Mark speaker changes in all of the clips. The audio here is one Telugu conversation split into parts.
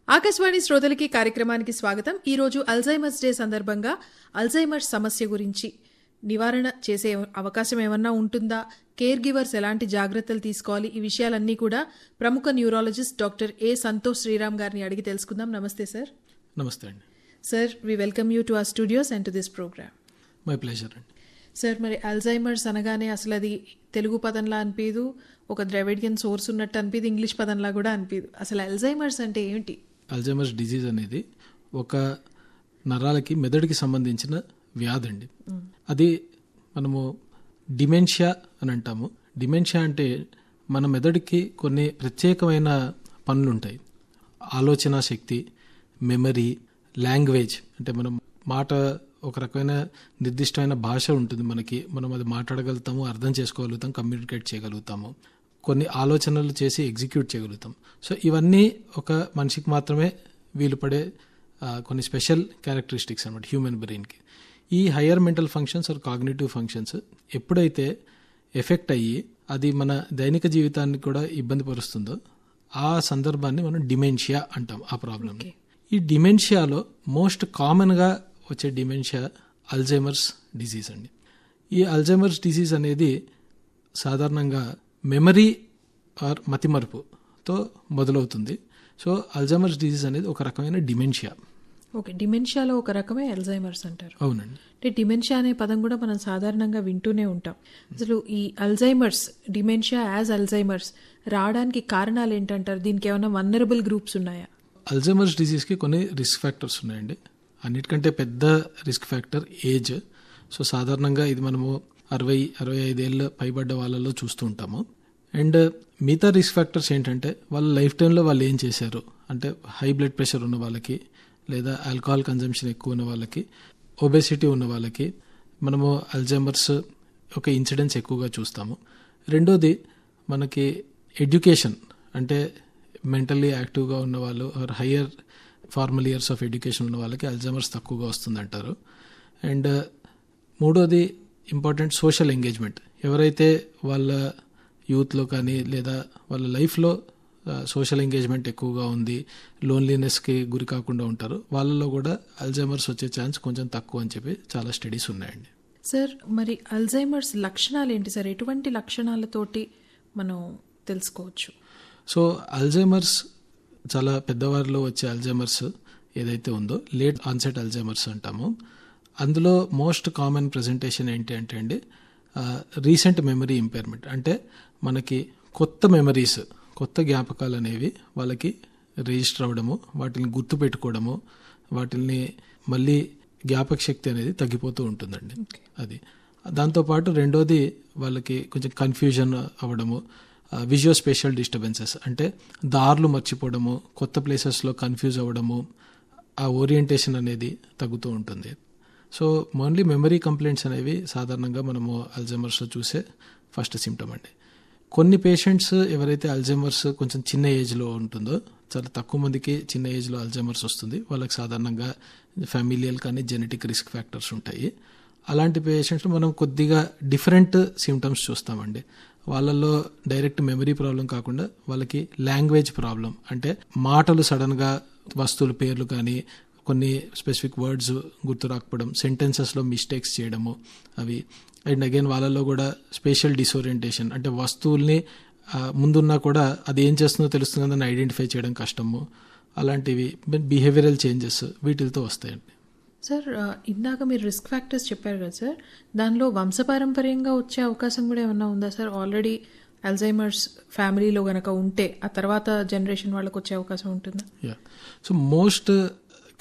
Speaker 1: ఆకాశవాణి శ్రోతలకి కార్యక్రమానికి స్వాగతం. ఈరోజు అల్జైమర్స్ డే సందర్భంగా అల్జైమర్స్ సమస్య గురించి నివారణ చేసే అవకాశం ఏమన్నా ఉంటుందా, కేర్ గివర్స్ ఎలాంటి జాగ్రత్తలు తీసుకోవాలి, ఈ విషయాలన్నీ కూడా ప్రముఖ neurologist doctor A Santosh Sriram గారిని అడిగి తెలుసుకుందాం. నమస్తే సార్.
Speaker 2: నమస్తే అండి.
Speaker 1: Sir, we welcome you to our studios and to this program.
Speaker 2: My pleasure అండి.
Speaker 1: సార్, మరి అల్జైమర్స్ అనగానే అసలు అది తెలుగు పదంలా అనిపించదు, ఒక ద్రవిడియన్ సోర్స్ ఉన్నట్టు అనిపించదు, ఇంగ్లీష్ పదంలా కూడా అనిపించదు. అసలు అల్జైమర్స్ అంటే ఏమిటి?
Speaker 2: అల్జైమర్స్ డిజీజ్ అనేది ఒక నరాలకి మెదడుకి సంబంధించిన వ్యాధి అండి. అది మనము డిమెన్షియా అని అంటాము. డిమెన్షియా అంటే మన మెదడుకి కొన్ని ప్రత్యేకమైన పనులు ఉంటాయి. ఆలోచన శక్తి, మెమరీ, లాంగ్వేజ్, అంటే మనం మాట, ఒక రకమైన నిర్దిష్టమైన భాష ఉంటుంది మనకి, మనం అది మాట్లాడగలుగుతాము, అర్థం చేసుకోగలుగుతాం, కమ్యూనికేట్ చేయగలుగుతాము, కొన్ని ఆలోచనలు చేసి ఎగ్జిక్యూట్ చేయగలుగుతాం. సో ఇవన్నీ ఒక మనిషికి మాత్రమే వీలు పడే కొన్ని స్పెషల్ క్యారెక్టరిస్టిక్స్ అన్నమాట హ్యూమన్ బ్రెయిన్కి. ఈ higher mental functions or cognitive functions ఎప్పుడైతే ఎఫెక్ట్ అయ్యి అది మన దైనిక జీవితాన్ని కూడా ఇబ్బంది పరుస్తుందో ఆ సందర్భాన్ని మనం డిమెన్షియా అంటాం. ఆ ప్రాబ్లమ్, ఈ డిమెన్షియాలో మోస్ట్ కామన్గా వచ్చే డిమెన్షియా అల్జైమర్స్ డిజీజ్ అండి. ఈ అల్జైమర్స్ డిజీజ్ అనేది సాధారణంగా మెమరీ ఆర్ మతిమరుపుతో మొదలవుతుంది. సో అల్జైమర్స్ డిజీజ్ అనేది ఒక రకమైన డిమెన్షియా.
Speaker 1: ఓకే, డిమెన్షియాలో ఒక రకమే అల్జైమర్స్ అంటారు.
Speaker 2: అవునండి.
Speaker 1: అంటే డిమెన్షియా అనే పదం కూడా మనం సాధారణంగా వింటూనే ఉంటాం. అసలు ఈ అల్జైమర్స్, డిమెన్షియా యాజ్ అల్జైమర్స్ రావడానికి కారణాలు ఏంటంటారు? దీనికి ఏమైనా వల్నరబుల్ గ్రూప్స్ ఉన్నాయా?
Speaker 2: అల్జైమర్స్ డిజీజ్కి కొన్ని రిస్క్ ఫ్యాక్టర్స్ ఉన్నాయండి. అన్నిటికంటే పెద్ద రిస్క్ ఫ్యాక్టర్ ఏజ్. సో సాధారణంగా ఇది మనము 60-65 ఏళ్ళ పైబడ్డ వాళ్ళలో చూస్తూ ఉంటాము. అండ్ మిగతా రిస్క్ ఫ్యాక్టర్స్ ఏంటంటే వాళ్ళ లైఫ్ టైంలో వాళ్ళు ఏం చేశారు అంటే, హై బ్లడ్ ప్రెషర్ ఉన్న వాళ్ళకి, లేదా ఆల్కహాల్ కన్జంప్షన్ ఎక్కువ ఉన్న వాళ్ళకి, ఒబెసిటీ ఉన్న వాళ్ళకి మనము అల్జైమర్స్ ఒక ఇన్సిడెన్స్ ఎక్కువగా చూస్తాము. రెండోది మనకి ఎడ్యుకేషన్, అంటే మెంటల్లీ యాక్టివ్గా ఉన్న వాళ్ళు or higher formal years of education ఉన్న వాళ్ళకి అల్జైమర్స్ తక్కువగా వస్తుందంటారు. అండ్ మూడోది ఇంపార్టెంట్ సోషల్ ఎంగేజ్మెంట్. ఎవరైతే వాళ్ళ యూత్లో కానీ లేదా వాళ్ళ లైఫ్లో సోషల్ ఎంగేజ్మెంట్ ఎక్కువగా ఉంది, లోన్లీనెస్కి గురి కాకుండా ఉంటారు, వాళ్ళలో కూడా అల్జైమర్స్ వచ్చే ఛాన్స్ కొంచెం తక్కువ అని చెప్పి చాలా స్టడీస్ ఉన్నాయండి.
Speaker 1: సార్, మరి అల్జైమర్స్ లక్షణాలు ఏంటి సార్? ఎటువంటి లక్షణాలతోటి మనం తెలుసుకోవచ్చు?
Speaker 2: సో అల్జైమర్స్ చాలా పెద్దవారిలో వచ్చే అల్జైమర్స్ ఏదైతే ఉందో లేట్ ఆన్సెట్ అల్జైమర్స్ అంటాము. అందులో మోస్ట్ కామన్ ప్రజెంటేషన్ ఏంటి అంటే అండి, రీసెంట్ మెమరీ ఇంపైర్మెంట్. అంటే మనకి కొత్త మెమరీస్, కొత్త జ్ఞాపకాలు అనేవి వాళ్ళకి రిజిస్టర్ అవ్వడము, వాటిని గుర్తు పెట్టుకోవడము, వాటిని మళ్ళీ జ్ఞాపక శక్తి అనేది తగ్గిపోతూ ఉంటుందండి. అది దాంతోపాటు రెండోది వాళ్ళకి కొంచెం కన్ఫ్యూజన్ అవ్వడము, విజువల్ స్పేషియల్ డిస్టర్బెన్సెస్, అంటే దారులు మర్చిపోవడము, కొత్త ప్లేసెస్లో కన్ఫ్యూజ్ అవ్వడము, ఆ ఓరియంటేషన్ అనేది తగ్గుతూ ఉంటుంది. సో ఓన్లీ మెమరీ కంప్లైంట్స్ అనేవి సాధారణంగా మనము అల్జైమర్స్లో చూసే ఫస్ట్ సిమ్టమ్ అండి. కొన్ని పేషెంట్స్ ఎవరైతే అల్జైమర్స్ కొంచెం చిన్న ఏజ్లో ఉంటుందో, చాలా తక్కువ మందికి చిన్న ఏజ్లో అల్జైమర్స్ వస్తుంది, వాళ్ళకి సాధారణంగా ఫ్యామిలియల్ కానీ జెనెటిక్ రిస్క్ ఫ్యాక్టర్స్ ఉంటాయి. అలాంటి పేషెంట్స్లో మనం కొద్దిగా డిఫరెంట్ సిమ్టమ్స్ చూస్తామండి. వాళ్ళల్లో డైరెక్ట్ మెమరీ ప్రాబ్లం కాకుండా వాళ్ళకి లాంగ్వేజ్ ప్రాబ్లం, అంటే మాటలు సడన్గా వస్తువుల పేర్లు కానీ కొన్ని స్పెసిఫిక్ వర్డ్స్ గుర్తు రాకపోవడం, సెంటెన్సెస్లో మిస్టేక్స్ చేయడము అవి. అండ్ అగైన్ వాళ్ళలో కూడా స్పేషియల్ డిసోరియంటేషన్, అంటే వస్తువుల్ని ముందున్నా కూడా అది ఏం చేస్తుందో తెలుస్తుందని ఐడెంటిఫై చేయడం కష్టము. అలాంటివి బిహేవియరల్ చేంజెస్ వీటితో వస్తాయండి.
Speaker 1: సార్, ఇందాక మీరు రిస్క్ ఫ్యాక్టర్స్ చెప్పారు కదా సార్, దానిలో వంశపారంపర్యంగా వచ్చే అవకాశం కూడా ఏమన్నా ఉందా సార్? ఆల్రెడీ అల్జైమర్స్ ఫ్యామిలీలో గనక ఉంటే ఆ తర్వాత జనరేషన్ వాళ్ళకి వచ్చే అవకాశం ఉంటుందా?
Speaker 2: యా, సో మోస్ట్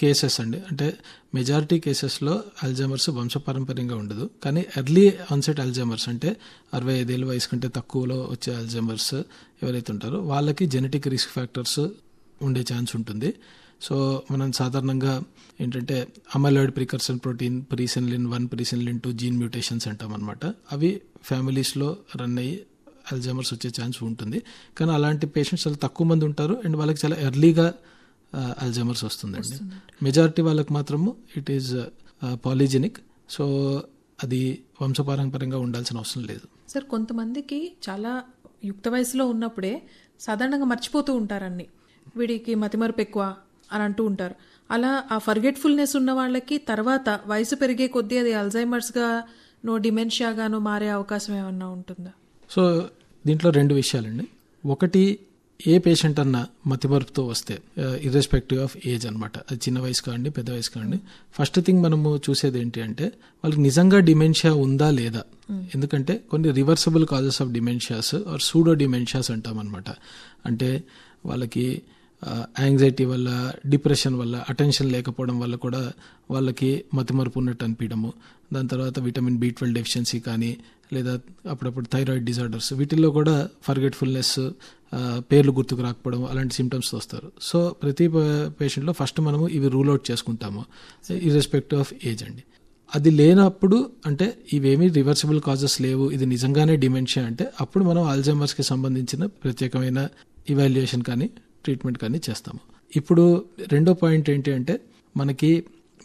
Speaker 2: కేసెస్ అండి, అంటే మెజారిటీ కేసెస్లో అల్జైమర్స్ వంశపారంపర్యంగా ఉండదు. కానీ ఎర్లీ ఆన్సెట్ అల్జైమర్స్, అంటే 65 ఏళ్ళ వయసు కంటే తక్కువలో వచ్చే అల్జైమర్స్ ఎవరైతే ఉంటారో వాళ్ళకి జెనెటిక్ రిస్క్ ఫ్యాక్టర్స్ ఉండే ఛాన్స్ ఉంటుంది. సో మనం సాధారణంగా ఏంటంటే amyloid precursor protein, presenilin 1, presenilin 2 gene mutations అంటాం అనమాట. అవి ఫ్యామిలీస్లో రన్ అయ్యి అల్జైమర్స్ వచ్చే ఛాన్స్ ఉంటుంది. కానీ అలాంటి పేషెంట్స్ చాలా తక్కువ మంది ఉంటారు అండ్ వాళ్ళకి చాలా ఎర్లీగా అల్జైమర్స్ వస్తుందండి. మెజారిటీ వాళ్ళకి మాత్రము ఇట్ ఈజ్ పాలిజెనిక్. సో అది వంశపారంపర్యంగా ఉండాల్సిన అవసరం లేదు.
Speaker 1: సార్, కొంతమందికి చాలా యుక్త వయసులో ఉన్నప్పుడే సాధారణంగా మర్చిపోతూ ఉంటారన్ని. వీడికి మతిమరుపు ఎక్కువ, అని అంటూ ఉంటారు. అలా ఆ ఫర్గెట్ఫుల్నెస్ ఉన్న వాళ్ళకి తర్వాత వయసు పెరిగే కొద్దీ అది అల్జైమర్స్గా డిమెన్షియాగానో మారే అవకాశం ఏమన్నా ఉంటుందా?
Speaker 2: సో దీంట్లో 2 విషయాలండి. ఒకటి, ఏ పేషెంట్ అన్నా మతిమరుపుతో వస్తే ఇర్రెస్పెక్టివ్ ఆఫ్ ఏజ్ అనమాట, అది చిన్న వయసు కాండి పెద్ద వయసు కాండి, ఫస్ట్ థింగ్ మనము చూసేది ఏంటి అంటే వాళ్ళకి నిజంగా డిమెన్షియా ఉందా లేదా. ఎందుకంటే కొన్ని reversible causes of dementias or pseudo dementias అంటాం అనమాట. అంటే వాళ్ళకి యాంగ్జైటీ వల్ల, డిప్రెషన్ వల్ల, అటెన్షన్ లేకపోవడం వల్ల కూడా వాళ్ళకి మతిమరుపు ఉన్నట్టు అనిపించడము, దాని తర్వాత విటమిన్ B12 డెఫిషియన్సీ కానీ, లేదా అప్పుడప్పుడు థైరాయిడ్ డిజార్డర్స్, వీటిల్లో కూడా ఫర్గెట్ఫుల్నెస్, పేర్లు గుర్తుకు రాకపోవడం, అలాంటి సిమ్టమ్స్ వస్తారు. సో ప్రతి పేషెంట్లో ఫస్ట్ మనము ఇవి రూల్ అవుట్ చేసుకుంటాము ఇర్రెస్పెక్టివ్ ఆఫ్ ఏజ్ అండి. అది లేనప్పుడు, అంటే ఇవేమీ రివర్సిబుల్ కాజెస్ లేవు, ఇది నిజంగానే డిమెన్షియా అంటే, అప్పుడు మనం అల్జైమర్స్కి సంబంధించిన ప్రత్యేకమైన ఇవాల్యుయేషన్ కానీ ట్రీట్మెంట్ కానీ చేస్తాము. ఇప్పుడు రెండో పాయింట్ ఏంటి అంటే, మనకి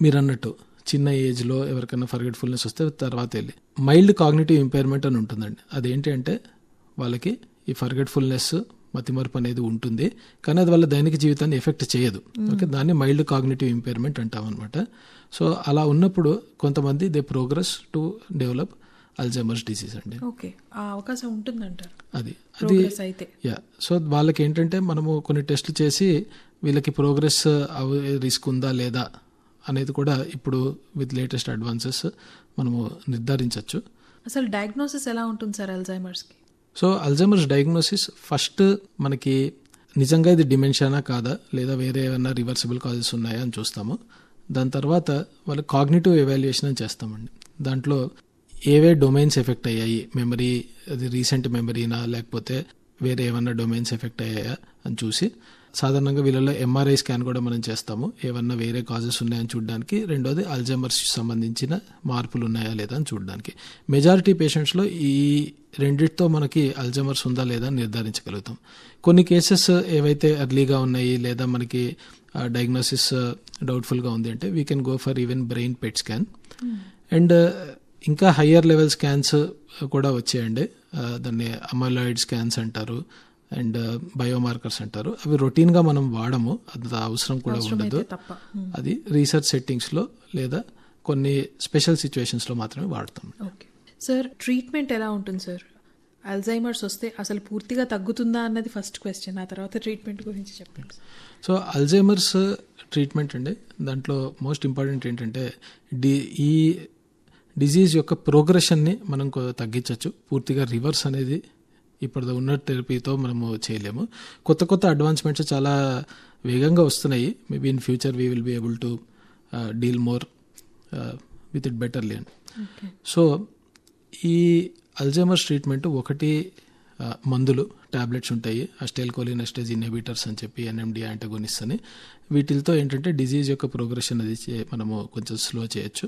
Speaker 2: మీరు అన్నట్టు చిన్న ఏజ్లో ఎవరికైనా ఫర్గెట్ఫుల్నెస్ వస్తే తర్వాత వెళ్ళి మైల్డ్ కాగ్నిటివ్ ఇంపైర్మెంట్ అని ఉంటుందండి. అదేంటి అంటే వాళ్ళకి ఈ ఫర్గెట్ఫుల్నెస్, మతిమరుపు అనేది ఉంటుంది, కానీ అది వాళ్ళ దైనిక జీవితాన్ని ఎఫెక్ట్ చేయదు. ఓకే, దాన్ని మైల్డ్ కాగ్నిటివ్ ఇంపైర్మెంట్ అంటాం అనమాట. సో అలా ఉన్నప్పుడు కొంతమంది they progress to develop Alzheimer's disease అండి.
Speaker 1: ఓకే, ఆ అవకాశం ఉంటుందంటారు
Speaker 2: అది
Speaker 1: అయితే.
Speaker 2: యా, సో వాళ్ళకి ఏంటంటే మనము కొన్ని టెస్టులు చేసి వీళ్ళకి ప్రోగ్రెస్ అవ్వే రిస్క్ ఉందా లేదా అనేది కూడా ఇప్పుడు విత్ లేటెస్ట్ అడ్వాన్సెస్ మనము నిర్ధారించవచ్చు.
Speaker 1: అసలు డయాగ్నోసిస్ ఎలా ఉంటుంది సార్ అల్జైమర్స్కి?
Speaker 2: సో అల్జైమర్స్ డయాగ్నోసిస్ ఫస్ట్ మనకి నిజంగా ఇది డిమెన్షియానా కాదా, లేదా వేరే ఏమైనా రివర్సిబుల్ కాజెస్ ఉన్నాయా అని చూస్తాము. దాని తర్వాత వాళ్ళ కాగ్నిటివ్ ఎవాల్యుయేషన్ అని చేస్తామండి. దాంట్లో ఏవే డొమైన్స్ ఎఫెక్ట్ అయ్యాయి, మెమరీ, అది రీసెంట్ మెమరీనా లేకపోతే వేరే ఏమన్నా డొమైన్స్ ఎఫెక్ట్ అయ్యాయా అని చూసి, సాధారణంగా వీళ్ళలో MRI స్కాన్ కూడా మనం చేస్తాము, ఏమన్నా వేరే కాజెస్ ఉన్నాయని చూడడానికి. రెండోది అల్జైమర్స్ సంబంధించిన మార్పులు ఉన్నాయా లేదా అని చూడడానికి. మెజారిటీ పేషెంట్స్లో ఈ రెండిటితో మనకి అల్జైమర్స్ ఉందా లేదా అని నిర్ధారించగలుగుతాం. కొన్ని కేసెస్ ఏవైతే ఎర్లీగా ఉన్నాయి లేదా మనకి డయాగ్నోసిస్ డౌట్ఫుల్గా ఉంది అంటే we can go for even brain PET scan. And ఇంకా హయ్యర్ లెవెల్ స్కాన్స్ కూడా వచ్చాయండి, దాన్ని అమైలాయిడ్ స్కాన్స్ అంటారు అండ్ బయోమార్కర్స్ అంటారు. అవి రొటీన్గా మనం వాడము, అది అవసరం కూడా ఉండదు. అది రీసెర్చ్ సెట్టింగ్స్లో లేదా కొన్ని స్పెషల్ సిచ్యువేషన్స్లో మాత్రమే వాడతాం.
Speaker 1: ఓకే సార్, ట్రీట్మెంట్ ఎలా ఉంటుంది సార్? అల్జైమర్స్ వస్తే అసలు పూర్తిగా తగ్గుతుందా అన్నది ఫస్ట్ క్వశ్చన్, ఆ తర్వాత ట్రీట్మెంట్ గురించి చెప్పండి.
Speaker 2: సో అల్జైమర్స్ ట్రీట్మెంట్ అండి, దాంట్లో మోస్ట్ ఇంపార్టెంట్ ఏంటంటే ఈ డిజీజ్ యొక్క ప్రోగ్రెషన్ని మనం తగ్గించవచ్చు. పూర్తిగా రివర్స్ అనేది ఇప్పుడు ఉన్న థెరపీతో మనము చేయలేము. కొత్త కొత్త అడ్వాన్స్మెంట్స్ చాలా వేగంగా వస్తున్నాయి. Maybe in future we will be able to deal more with it betterly అండి. సో ఈ అల్జైమర్స్ ట్రీట్మెంట్ ఒకటి మందులు, టాబ్లెట్స్ ఉంటాయి, అస్టైల్కోలినెస్టేజ్ ఇన్హిబిటర్స్ అని చెప్పి, NMDA యాంటగోనిస్ట్ అని. వీటితో ఏంటంటే డిజీజ్ యొక్క ప్రోగ్రెషన్ అది మనము కొంచెం స్లో చేయొచ్చు.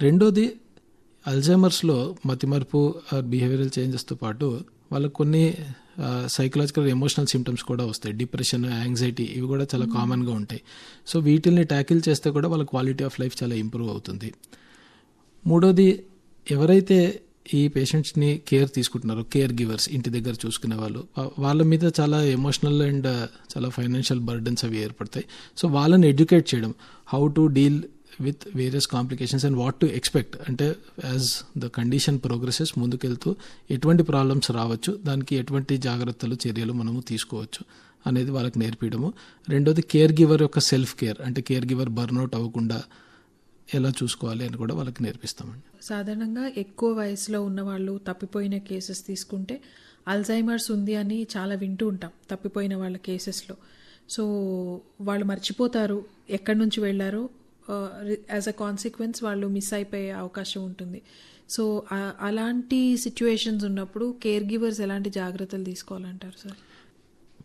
Speaker 2: రెండోది, అల్జైమర్స్లో మతిమరుపు, బిహేవియరల్ చేంజెస్తో పాటు వాళ్ళకు కొన్ని సైకలాజికల్ ఎమోషనల్ సిమ్టమ్స్ కూడా వస్తాయి. డిప్రెషన్, యాంగ్జైటీ, ఇవి కూడా చాలా కామన్గా ఉంటాయి. సో వీటిల్ని ట్యాకిల్ చేస్తే కూడా వాళ్ళ క్వాలిటీ ఆఫ్ లైఫ్ చాలా ఇంప్రూవ్ అవుతుంది. మూడోది, ఎవరైతే ఈ పేషెంట్స్ని కేర్ తీసుకుంటున్నారో, కేర్ గివర్స్, ఇంటి దగ్గర చూసుకునే వాళ్ళు, వాళ్ళ మీద చాలా ఎమోషనల్ అండ్ చాలా ఫైనాన్షియల్ బర్డన్స్ అవి ఏర్పడతాయి. సో వాళ్ళని ఎడ్యుకేట్ చేయడం, how to deal with various complications and what to expect, అంటే యాజ్ ద కండిషన్ ప్రోగ్రెసెస్ ముందుకెళ్తూ ఎటువంటి ప్రాబ్లమ్స్ రావచ్చు, దానికి ఎటువంటి జాగ్రత్తలు, చర్యలు మనము తీసుకోవచ్చు అనేది వాళ్ళకి నేర్పించడము. రెండోది, కేర్ గివర్ యొక్క సెల్ఫ్ కేర్, అంటే కేర్ గివర్ బర్న్అవుట్ అవ్వకుండా ఎలా చూసుకోవాలి అని కూడా వాళ్ళకి నేర్పిస్తామండి.
Speaker 1: సాధారణంగా ఎక్కువ వయసులో ఉన్నవాళ్ళు తప్పిపోయిన కేసెస్ తీసుకుంటే అల్జైమర్స్ ఉంది అని చాలా వింటూ ఉంటాం తప్పిపోయిన వాళ్ళ కేసెస్లో. సో వాళ్ళు మర్చిపోతారు ఎక్కడి నుంచి వెళ్ళారో, యాజ్ అ కాన్సిక్వెన్స్ వాళ్ళు మిస్ అయిపోయే అవకాశం ఉంటుంది. సో అలాంటి సిచ్యువేషన్స్ ఉన్నప్పుడు కేర్ గివర్స్ ఎలాంటి జాగ్రత్తలు తీసుకోవాలంటారు సార్?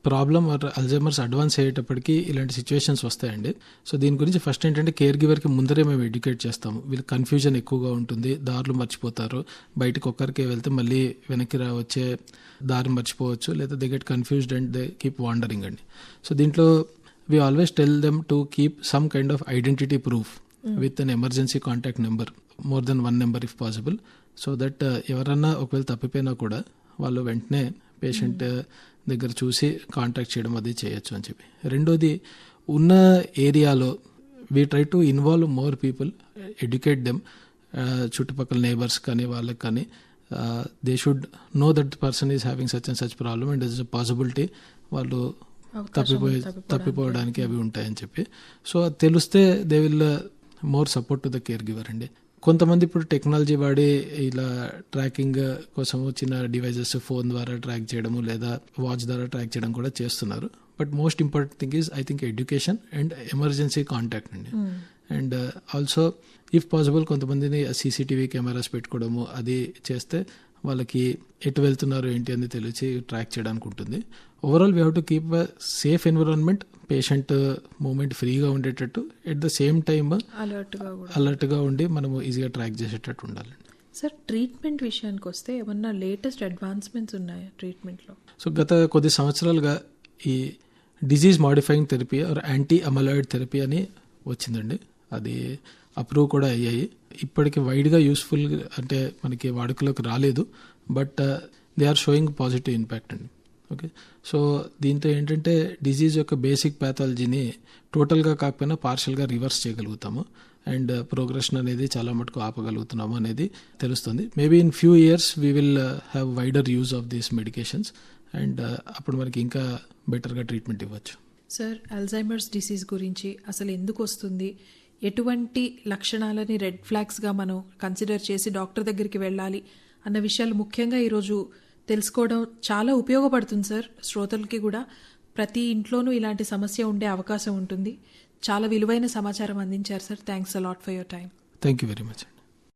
Speaker 2: ప్రాబ్లమ్ అల్జైమర్స్ అడ్వాన్స్ అయ్యేటప్పటికి ఇలాంటి సిచ్యువేషన్స్ వస్తాయండి. సో దీని గురించి ఫస్ట్ ఏంటంటే కేర్ గివర్కి ముందరే మేము ఎడ్యుకేట్ చేస్తాము. వీళ్ళకి కన్ఫ్యూజన్ ఎక్కువగా ఉంటుంది, దారులు మర్చిపోతారు, బయటకు ఒక్కరికే వెళ్తే మళ్ళీ వెనక్కి వచ్చే దారి మర్చిపోవచ్చు, లేదా they get confused and they keep wandering అండి. సో దీంట్లో we always tell them to keep some kind of identity proof with an emergency contact number, more than one number if possible, so that ఎవరన్నా ఒకవేళ తప్పిపోయినా కూడా వాళ్ళు వెంటనే పేషెంట్ దగ్గర చూసి కాంటాక్ట్ చేయడం అది చేయొచ్చు అని చెప్పి. రెండోది, ఉన్న ఏరియాలో we try to involve more people, educate them, చుట్టుపక్కల నేబర్స్ కానీ వాళ్ళకి కానీ they should know that person is having such and such problem and is a possibility వాళ్ళు తప్పిపోవడానికి అవి ఉంటాయని చెప్పి. సో అది తెలిస్తే they will more support to the care giver అండి. కొంతమంది ఇప్పుడు టెక్నాలజీ వాడి ఇలా ట్రాకింగ్ కోసం చిన్న డివైజెస్ ఫోన్ ద్వారా ట్రాక్ చేయడము లేదా వాచ్ ద్వారా ట్రాక్ చేయడం కూడా చేస్తున్నారు. But most important thing is I think education and emergency contact అండి. అండ్ ఆల్సో ఇఫ్ పాసిబుల్ కొంతమందిని సీసీటీవీ కెమెరాస్ పెట్టుకోవడము అది చేస్తే వాళ్ళకి ఎటు వెళ్తున్నారు ఏంటి అని తెలిసి ట్రాక్ చేయడానికి ఉంటుంది. Overall we have to keep a safe environment, patient moment ఫ్రీగా ఉండేటట్టు, ఎట్ ద సేమ్ టైమ్ అలర్ట్గా ఉండి మనము ఈజీగా ట్రాక్ చేసేటట్టు ఉండాలి.
Speaker 1: సార్, ట్రీట్మెంట్ విషయానికి వస్తే ఏమన్నా లేటెస్ట్ అడ్వాన్స్మెంట్స్ ఉన్నాయా ట్రీట్మెంట్లో?
Speaker 2: సో గత కొద్ది సంవత్సరాలుగా ఈ disease modifying therapy or anti amyloid therapy అని వచ్చిందండి. అది అప్రూవ్ కూడా అయ్యాయి. ఇప్పటికి వైడ్గా యూస్ఫుల్ అంటే మనకి వాడుకలోకి రాలేదు, but they are showing positive impact అండి. ఓకే, సో దీంతో ఏంటంటే డిజీజ్ యొక్క బేసిక్ ప్యాథాలజీని టోటల్గా కాకపోయినా పార్షియల్గా రివర్స్ చేయగలుగుతాము అండ్ ప్రోగ్రెషన్ అనేది చాలా మటుకు ఆపగలుగుతున్నాము అనేది తెలుస్తుంది. Maybe in few years we will have wider use of these medications and అప్పుడు మనకి ఇంకా బెటర్గా ట్రీట్మెంట్ ఇవ్వచ్చు.
Speaker 1: సార్, అల్జైమర్స్ డిసీజ్ గురించి అసలు ఎందుకు వస్తుంది, ఎటువంటి లక్షణాలని రెడ్ ఫ్లాగ్స్గా మనం కన్సిడర్ చేసి డాక్టర్ దగ్గరికి వెళ్ళాలి అన్న విషయాలు ముఖ్యంగా ఈరోజు తెలుసుకోవడం చాలా ఉపయోగపడుతుంది సార్. శ్రోతలకి కూడా ప్రతి ఇంట్లోనూ ఇలాంటి సమస్య ఉండే అవకాశం ఉంటుంది. చాలా విలువైన సమాచారం అందించారు sir. Thanks a lot for your time.
Speaker 2: Thank you very much.